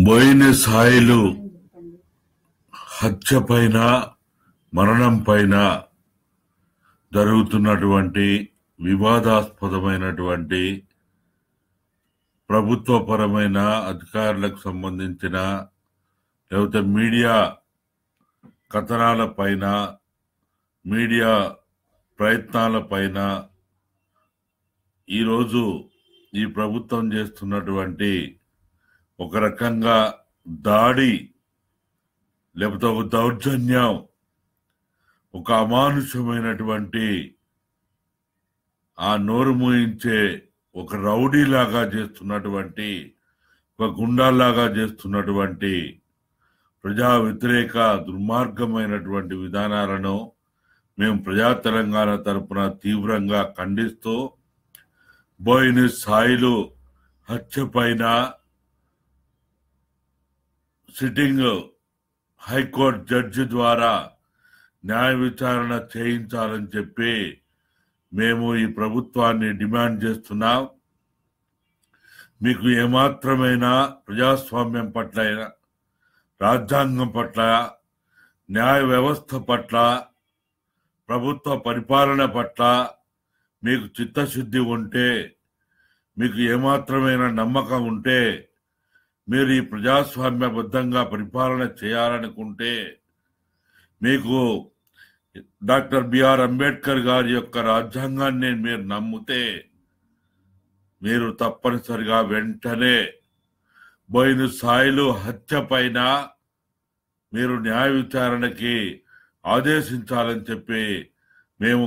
బోయిన సాయిలు హత్య పైన మరణం పైన జరుగుతున్నటువంటి వివాదాస్పదమైనటువంటి ప్రభుత్వపరమైన అధికారులకు సంబంధించిన లేకపోతే మీడియా కథనాల పైన మీడియా ప్రయత్నాల పైన ఈరోజు ఈ ప్రభుత్వం చేస్తున్నటువంటి ఒక రకంగా దాడి లేకపోతే ఒక దౌర్జన్యం, ఒక అమానుషమైనటువంటి ఆ నోరు మూయించే ఒక రౌడీలాగా చేస్తున్నటువంటి ఒక గుండాలాగా చేస్తున్నటువంటి ప్రజా వ్యతిరేక దుర్మార్గమైనటువంటి విధానాలను మేము ప్రజా తెలంగాణ తరపున తీవ్రంగా ఖండిస్తూ బోయిన సాయిలు హత్య పైన సిట్టింగ్ హైకోర్టు జడ్జి ద్వారా న్యాయ విచారణ చేయించాలని చెప్పి మేము ఈ ప్రభుత్వాన్ని డిమాండ్ చేస్తున్నాం. మీకు ఏమాత్రమైనా ప్రజాస్వామ్యం పట్ల, రాజ్యాంగం పట్ల, న్యాయ వ్యవస్థ పట్ల, ప్రభుత్వ పరిపాలన పట్ల మీకు చిత్తశుద్ధి ఉంటే, మీకు ఏమాత్రమైన నమ్మకం ఉంటే, మీరు ఈ ప్రజాస్వామ్యబద్ధంగా పరిపాలన చేయాలనుకుంటే, మీకు డాక్టర్ బిఆర్ అంబేద్కర్ గారి యొక్క రాజ్యాంగాన్ని మీరు నమ్మితే మీరు తప్పనిసరిగా వెంటనే బోయిన సాయిలు హత్య పైన మీరు న్యాయ విచారణకి ఆదేశించాలని చెప్పి మేము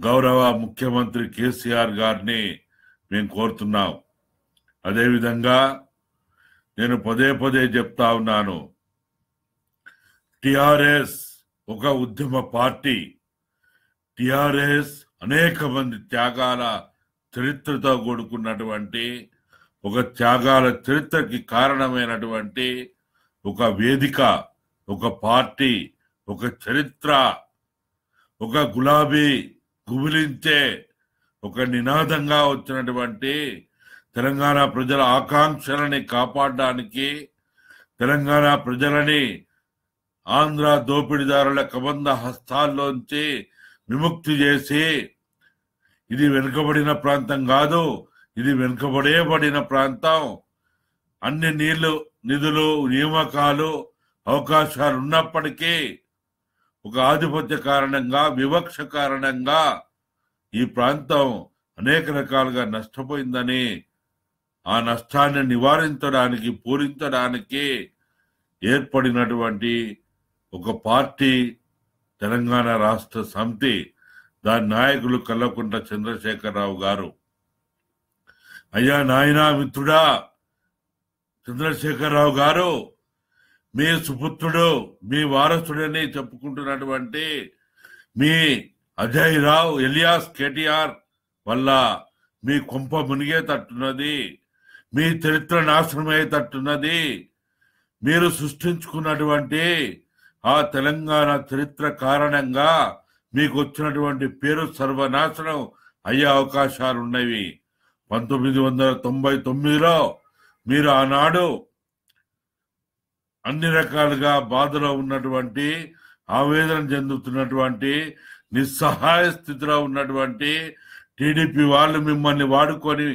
గౌరవ ముఖ్యమంత్రి కేసీఆర్ గారిని మేము కోరుతున్నాం. అదేవిధంగా నేను పదే పదే చెప్తా ఉన్నాను, టిఆర్ఎస్ ఒక ఉద్యమ పార్టీ. టిఆర్ఎస్ అనేక మంది త్యాగాల చరిత్రతో కూడుకున్నటువంటి ఒక త్యాగాల చరిత్రకి కారణమైనటువంటి ఒక వేదిక, ఒక పార్టీ, ఒక చరిత్ర, ఒక గులాబీ గుబిలించే ఒక నినాదంగా వచ్చినటువంటి తెలంగాణ ప్రజల ఆకాంక్షలని కాపాడడానికి, తెలంగాణ ప్రజలని ఆంధ్ర దోపిడీదారుల కబంధ హస్తాల్లోంచి విముక్తి చేసి, ఇది వెనుకబడిన ప్రాంతం కాదు, ఇది వెనుకబడేబడిన ప్రాంతం, అన్ని నిధులు, నియామకాలు, అవకాశాలు ఉన్నప్పటికీ ఒక ఆధిపత్య కారణంగా, వివక్ష కారణంగా ఈ ప్రాంతం అనేక రకాలుగా నష్టపోయిందని, ఆ నష్టాన్ని నివారించడానికి, పూరించడానికి ఏర్పడినటువంటి ఒక పార్టీ తెలంగాణ రాష్ట్ర సమితి. దాని నాయకులు కల్వకుంట్ల చంద్రశేఖరరావు గారు. అయ్యా నాయనా మిత్రుడా చంద్రశేఖరరావు గారు, మీ సుపుత్రుడు, మీ వారసుడని చెప్పుకుంటున్నటువంటి మీ అజయ్ రావు ఎలియాస్ కేటీఆర్ వల్ల మీ కొంప మునిగేటట్టున్నది, మీ చరిత్ర నాశనమయ్యేటట్టున్నది. మీరు సృష్టించుకున్నటువంటి ఆ తెలంగాణ చరిత్ర కారణంగా మీకు వచ్చినటువంటి పేరు సర్వనాశనం అయ్యే అవకాశాలు ఉన్నవి. 1999లో మీరు ఆనాడు అన్ని రకాలుగా బాధలో ఉన్నటువంటి, ఆవేదన చెందుతున్నటువంటి, నిస్సహాయ స్థితిలో ఉన్నటువంటి టీడీపీ వాళ్ళు మిమ్మల్ని వాడుకొని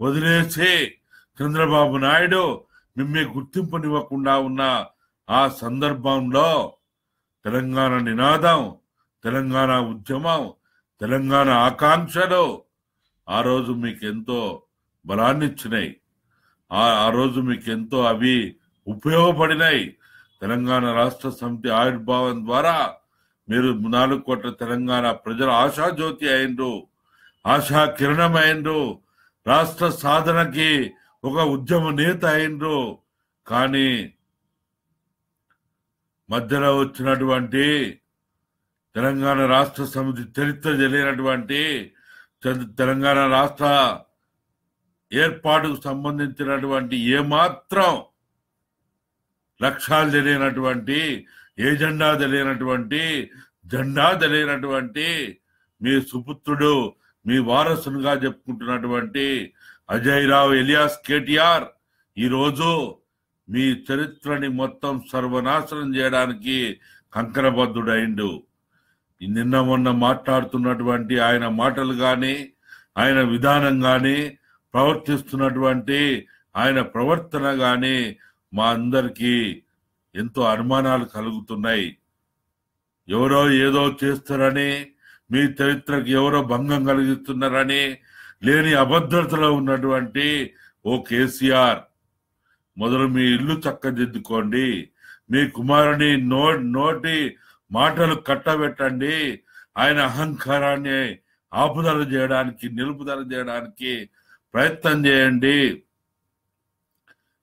వదిలేసి చంద్రబాబు నాయుడు మిమ్మల్ని గుర్తింపునివ్వకుండా ఉన్న ఆ సందర్భంలో తెలంగాణ నినాదం, తెలంగాణ ఉద్యమం, తెలంగాణ ఆకాంక్షలు ఆ రోజు మీకు ఎంతో బలాన్ని ఇచ్చినాయి. ఆ రోజు మీకు ఎంతో అవి ఉపయోగపడినాయి. తెలంగాణ రాష్ట్ర సమితి ఆవిర్భావం ద్వారా మీరు 4 కోట్ల తెలంగాణ ప్రజల ఆశాజ్యోతి అయిండ్రు, ఆశా కిరణం అయిండ్రు, రాష్ట్ర సాధనకి ఒక ఉద్యమ నేత అయిండ్రు. కానీ మధ్యలో వచ్చినటువంటి తెలంగాణ రాష్ట్ర సమితి చరిత్ర తెలియనటువంటి, తెలంగాణ రాష్ట్ర ఏర్పాటుకు సంబంధించినటువంటి ఏమాత్రం లక్ష్యాలు తెలియనటువంటి, ఏజెండా తెలియనటువంటి, జెండా తెలియనటువంటి మీ సుపుత్రుడు, మీ వారసునిగా చెప్పుకుంటున్నటువంటి అజయ్ రావు ఎలియాస్ కేటీఆర్ ఈరోజు మీ చరిత్రని మొత్తం సర్వనాశనం చేయడానికి కంకణబద్ధుడైండు. నిన్న మొన్న మాట్లాడుతున్నటువంటి ఆయన మాటలు కానీ, ఆయన విధానం కానీ, ప్రవర్తిస్తున్నటువంటి ఆయన ప్రవర్తన కానీ మా అందరికీ ఎంతో అనుమానాలు కలుగుతున్నాయి. ఎవరో ఏదో చేస్తారని, మీ చరిత్రకు ఎవరో భంగం కలిగిస్తున్నారని, లేని అభద్రతలో ఉన్నటువంటి ఓ కేసీఆర్, మొదలు మీ ఇల్లు చక్కదిద్దుకోండి. మీ కుమారుని నోటి మాటలు కట్టబెట్టండి. ఆయన అహంకారాన్ని నిలుపుదల చేయడానికి ప్రయత్నం చేయండి.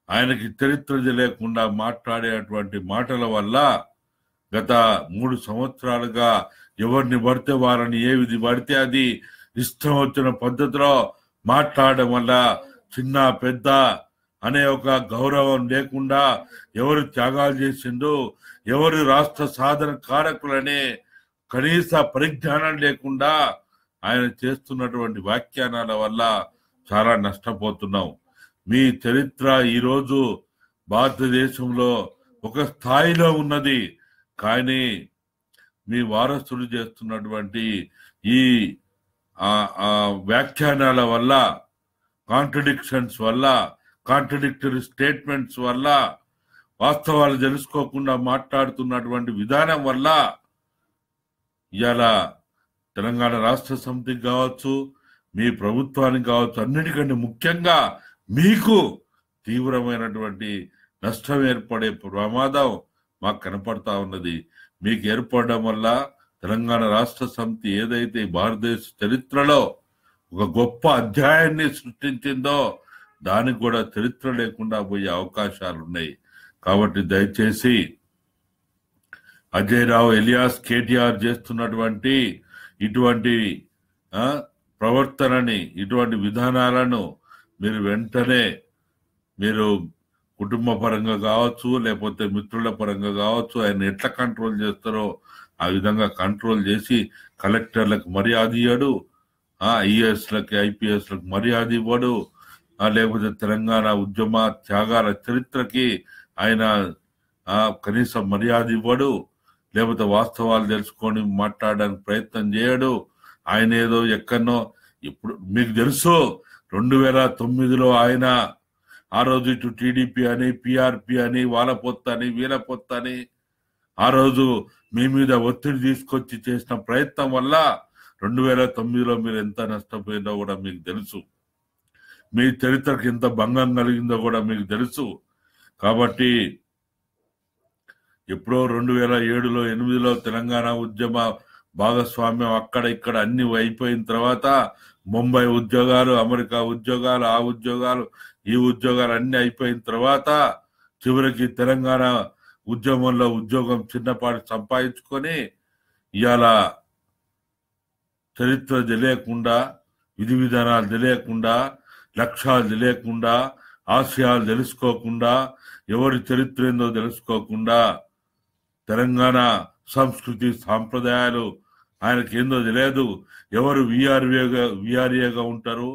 ఆయనకి చరిత్ర లేకుండా మాట్లాడేటువంటి మాటల వల్ల గత 3 సంవత్సరాలుగా ఎవరిని పడితే వారిని ఏది పడితే అది ఇష్టం వచ్చిన పద్ధతిలో మాట్లాడడం వల్ల చిన్న పెద్ద అనే ఒక గౌరవం లేకుండా, ఎవరు త్యాగాలు చేసిండు, ఎవరు రాష్ట్ర సాధన కారకులనే కనీస పరిజ్ఞానం లేకుండా ఆయన చేస్తున్నటువంటి వ్యాఖ్యానాల వల్ల చాలా నష్టపోతున్నాం. మీ చరిత్ర ఈరోజు భారతదేశంలో ఒక స్థాయిలో ఉన్నది, కానీ మీ వారసులు చేస్తున్నటువంటి ఈ వ్యాఖ్యానాల వల్ల, కాంట్రడిక్షన్స్ వల్ల, కాంట్రడిక్టరీ స్టేట్మెంట్స్ వల్ల, వాస్తవాలు తెలుసుకోకుండా మాట్లాడుతున్నటువంటి విధానం వల్ల ఇవాళ తెలంగాణ రాష్ట్ర సమితికి కావచ్చు, మీ ప్రభుత్వానికి కావచ్చు, అన్నిటికంటే ముఖ్యంగా మీకు తీవ్రమైనటువంటి నష్టం ఏర్పడే ప్రమాదం మాకు కనపడతా ఉన్నది. మీకు ఏర్పడడం వల్ల తెలంగాణ రాష్ట్ర సమితి ఏదైతే భారతదేశ చరిత్రలో ఒక గొప్ప అధ్యాయాన్ని సృష్టించిందో దానికి కూడా చరిత్ర లేకుండా పోయే అవకాశాలు ఉన్నాయి. కాబట్టి దయచేసి అజయ్ రావు ఎలియాస్ కేటీఆర్ చేస్తున్నటువంటి ఇటువంటి ప్రవర్తనని, ఇటువంటి విధానాలను మీరు వెంటనే మీరు కుటుంబ పరంగా కావచ్చు, లేకపోతే మిత్రుల పరంగా కావచ్చు, ఆయన ఎట్లా కంట్రోల్ చేస్తారో ఆ విధంగా కంట్రోల్ చేసి కలెక్టర్లకు మర్యాద ఇవ్వడు, ఐఏఎస్లకి ఐపీఎస్లకు మర్యాద ఇవ్వడు, లేకపోతే తెలంగాణ ఉద్యమ త్యాగాల చరిత్రకి ఆయన కనీసం మర్యాద ఇవ్వడు, లేకపోతే వాస్తవాలు తెలుసుకొని మాట్లాడడానికి ప్రయత్నం చేయడు. ఆయన ఏదో ఎక్కడనో, ఇప్పుడు మీకు తెలుసు 2009లో ఆయన ఆ రోజు ఇటు టీడీపీ అని, పిఆర్పి అని, వాళ్ళ పొత్తు అని, వీళ్ళ పొత్తు అని ఆ రోజు మీ మీద ఒత్తిడి తీసుకొచ్చి చేసిన ప్రయత్నం వల్ల 2009లో మీరు ఎంత నష్టపోయిందో కూడా మీకు తెలుసు. మీ చరిత్రకు ఎంత భంగం కలిగిందో కూడా మీకు తెలుసు. కాబట్టి ఎప్పుడో 2007లో 2008లో తెలంగాణ ఉద్యమ భాగస్వామ్యం అక్కడ ఇక్కడ అన్ని అయిపోయిన తర్వాత ముంబై ఉద్యోగాలు, అమెరికా ఉద్యోగాలు, ఆ ఉద్యోగాలు, ఈ ఉద్యోగాలు అన్ని అయిపోయిన తర్వాత చివరికి తెలంగాణ ఉద్యమంలో ఉద్యోగం చిన్నపాటి సంపాదించుకొని ఇవాళ చరిత్ర తెలియకుండా, విధి విధానాలు తెలియకుండా, లక్ష్యాలు తెలియకుండా, ఆశయాలు తెలుసుకోకుండా, ఎవరి చరిత్ర ఏందో తెలుసుకోకుండా, తెలంగాణ సంస్కృతి సాంప్రదాయాలు ఆయనకి ఏందో తెలియదు. ఎవరు విఆర్ఏగా ఉంటారు,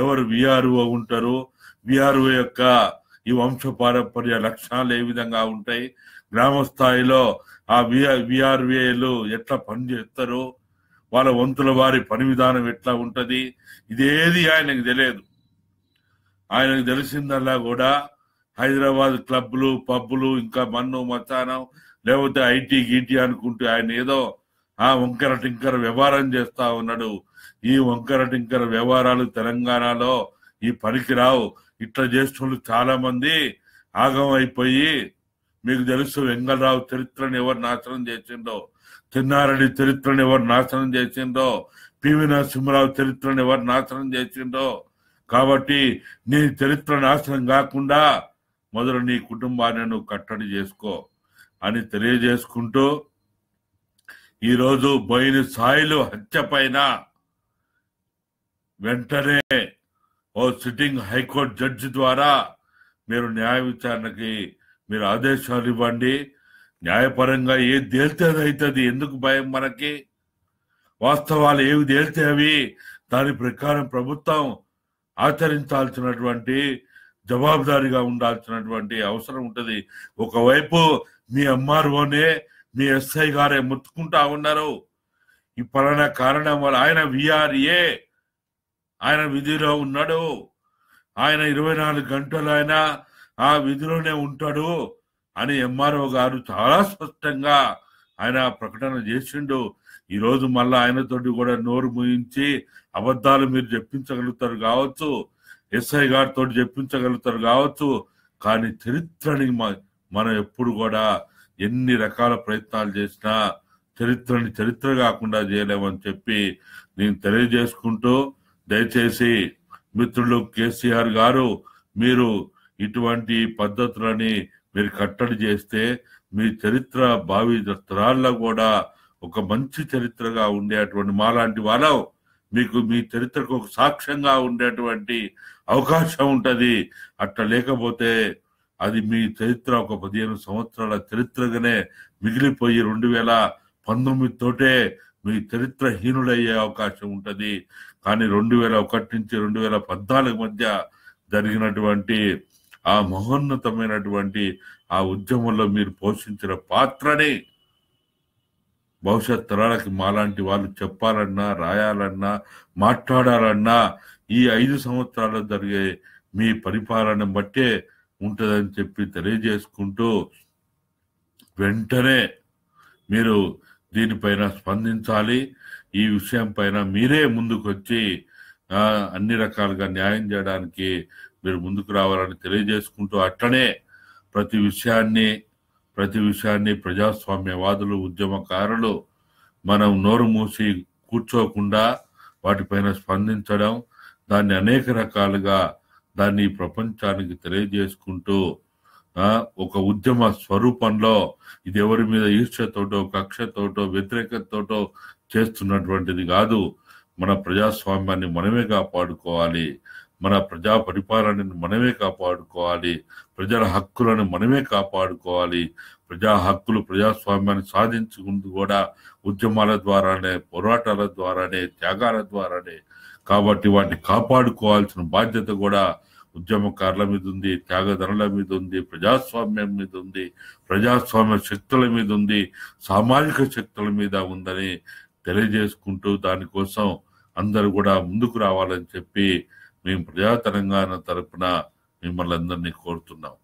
ఎవరు విఆర్ఓ ఉంటారు, విఆర్ఓ యొక్క ఈ వంశపారంపర్య లక్షణాలు ఏ విధంగా ఉంటాయి, గ్రామ స్థాయిలో ఆ విఆర్ఏలు ఎట్లా పనిచేస్తారు, వాళ్ళ వంతుల వారి పని విధానం ఎట్లా ఉంటది, ఇదేది ఆయనకు తెలియదు. ఆయనకు తెలిసిందల్లా కూడా హైదరాబాద్ క్లబ్లు, పబ్బులు, ఇంకా మన్ను మచానం, లేకపోతే ఐటీ గీటీ అనుకుంటూ ఆయన ఏదో వంకర టింకర వ్యవహారం చేస్తా ఉన్నాడు. ఈ వంకర టింకర వ్యవహారాలు తెలంగాణలో ఈ పనికిరావు. ఇట్లా చేసిన చాలా మంది ఆగం అయిపోయి, మీకు తెలుసు వెంగళరావు చరిత్రను ఎవరు నాశనం చేసిండో, చెన్నారెడ్డి చరిత్రను ఎవరు నాశనం చేసిండో, పివి నరసింహరావు చరిత్రను ఎవరు నాశనం చేసిండో. కాబట్టి నీ చరిత్ర నాశనం కాకుండా మొదలు నీ కుటుంబాన్ని నువ్వు కట్టడి చేసుకో అని తెలియజేసుకుంటూ, ఈరోజు బోయిన సాయిలు హత్య పైన వెంటనే ఓ సిట్టింగ్ హైకోర్టు జడ్జి ద్వారా మీరు న్యాయ విచారణకి మీరు ఆదేశాలు ఇవ్వండి. న్యాయపరంగా ఏది తేలితే అది అవుతుంది. ఎందుకు భయం మనకి? వాస్తవాలు ఏవి తేలితే అవి దాని ప్రకారం ప్రభుత్వం ఆచరించాల్సినటువంటి జవాబుదారీగా ఉండాల్సినటువంటి అవసరం ఉంటది. ఒకవైపు మీ ఎంఆర్ఓనే మీ ఎస్ఐ గారే ముత్తుకుంటా ఉన్నారు. ఈ పలానా కారణం వల్ల ఆయన విఆర్ఏ, ఆయన విధిలో ఉన్నాడు, ఆయన 24 గంటలు ఆయన ఆ విధిలోనే ఉంటాడు అని ఎంఆర్ఓ గారు చాలా స్పష్టంగా ఆయన ప్రకటన చేసిండు. ఈరోజు మళ్ళా ఆయనతోటి కూడా నోరు ముయించి అబద్ధాలు మీరు చెప్పించగలుగుతారు కావచ్చు, ఎస్ఐ గారితో చెప్పించగలుగుతారు కావచ్చు, కానీ చరిత్రని మనం ఎప్పుడు కూడా ఎన్ని రకాల ప్రయత్నాలు చేసినా చరిత్రని చరిత్ర కాకుండా చేయలేమని చెప్పి నేను తెలియజేసుకుంటూ, దయచేసి మిత్రులు కేసీఆర్ గారు మీరు ఇటువంటి పద్ధతులని మీరు కట్టడి చేస్తే మీ చరిత్ర భావి తరాల్లో కూడా ఒక మంచి చరిత్రగా ఉండేటువంటి మాలాంటి వాళ్ళం మీకు మీ చరిత్రకు ఒక సాక్ష్యంగా ఉండేటువంటి అవకాశం ఉంటది. అట్లా లేకపోతే అది మీ చరిత్ర ఒక 15 సంవత్సరాల చరిత్రగానే మిగిలిపోయి 2019 తోటే మీ చరిత్ర హీనుడయ్యే అవకాశం ఉంటది. కానీ 2001 నుంచి 2014 మధ్య జరిగినటువంటి ఆ మహోన్నతమైనటువంటి ఆ ఉద్యమంలో మీరు పోషించిన పాత్రని భవిష్యత్ తరాలకి మాలాంటి వాళ్ళు చెప్పాలన్నా, రాయాలన్నా, మాట్లాడాలన్నా ఈ 5 సంవత్సరాల్లో జరిగే మీ పరిపాలన బట్టే ఉంటుందని చెప్పి తెలియజేసుకుంటూ, వెంటనే మీరు దీనిపైన స్పందించాలి. ఈ విషయం పైన మీరే ముందుకు వచ్చి అన్ని రకాలుగా న్యాయం చేయడానికి మీరు ముందుకు రావాలని తెలియజేసుకుంటూ, అట్లనే ప్రతి విషయాన్ని ప్రజాస్వామ్యవాదులు, ఉద్యమకారులు మనం నోరు మూసి కూర్చోకుండా వాటిపైన స్పందించడం, దాన్ని అనేక రకాలుగా దాన్ని ప్రపంచానికి తెలియజేసుకుంటూ ఒక ఉద్యమ స్వరూపంలో ఇది ఎవరి మీద ఈర్ష్యతోటో, కక్షతోటో, వ్యతిరేకతతోటో చేస్తున్నటువంటిది కాదు. మన ప్రజాస్వామ్యాన్ని మనమే కాపాడుకోవాలి, మన ప్రజా పరిపాలనని మనమే కాపాడుకోవాలి, ప్రజల హక్కులను మనమే కాపాడుకోవాలి. ప్రజా హక్కులు, ప్రజాస్వామ్యాన్ని సాధించుకుంటూ కూడా ఉద్యమాల ద్వారానే, పోరాటాల ద్వారానే, త్యాగాల ద్వారానే. కాబట్టి వాటిని కాపాడుకోవాల్సిన బాధ్యత కూడా ఉద్యమకారుల మీద ఉంది, త్యాగధనుల మీద ఉంది, ప్రజాస్వామ్యం మీద ఉంది, ప్రజాస్వామ్య శక్తుల మీద ఉంది, సామాజిక శక్తుల మీద ఉందని తెలియజేసుకుంటూ, దానికోసం అందరూ కూడా ముందుకు రావాలని చెప్పి మేము ప్రజా తెలంగాణ తరపున మిమ్మల్ని అందరినీ కోరుతున్నాం.